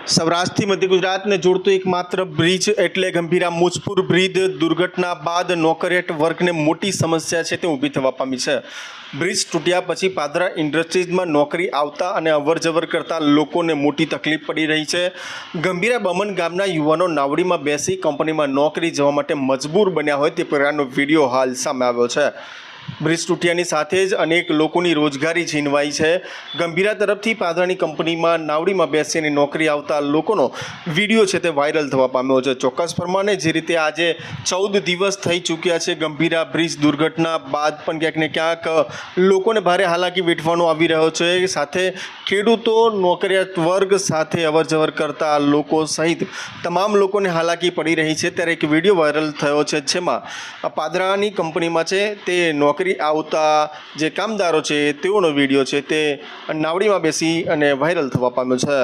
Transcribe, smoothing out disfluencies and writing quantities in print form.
સૌરાષ્ટ્રથી મધ્ય ગુજરાતને જોડતો એકમાત્ર બ્રિજ એટલે ગંભીરા મુજપુર બ્રિજ દુર્ઘટના બાદ નોકરિયાત વર્ગને મોટી સમસ્યા છે તે ઊભી થવા પામી છે। બ્રિજ તૂટ્યા પછી પાદરા ઇન્ડસ્ટ્રીઝમાં નોકરી આવતા અને અવરજવર કરતા લોકોને મોટી તકલીફ પડી રહી છે। ગંભીરા બમન ગામના યુવાનો નાવડીમાં બેસી કંપનીમાં નોકરી જવા માટે મજબૂર બન્યા હોય તે પ્રકારનો વિડીયો હાલ સામે આવ્યો છે। બ્રિજ તૂટ્યાની સાથે જ અનેક લોકોની રોજગારી છીનવાઈ છે। ગંભીરા તરફથી પાદરાની કંપનીમાં નાવડીમાં બેસીને નોકરી આવતા લોકોનો વિડીયો છે તે વાયરલ થવા પામ્યો છે। ચોક્કસ પ્રમાણે જે રીતે આજે 14 દિવસ થઈ ચૂક્યા છે ગંભીરા બ્રિજ દુર્ઘટના બાદ પણ ક્યાંક ને ક્યાંક લોકોને ભારે હાલાકી વેઠવાનો આવી રહ્યો છે। સાથે ખેડૂતો નોકરિયાત વર્ગ સાથે અવરજવર કરતા લોકો સહિત તમામ લોકોને હાલાકી પડી રહી છે। ત્યારે એક વિડીયો વાયરલ થયો છે જેમાં પાદરાની કંપનીમાં છે તે નોકરી આવતા જે કામદારો છે તેઓનો વિડીયો છે તે નાવડીમાં બેસી અને વાયરલ થવા પામ્યો છે।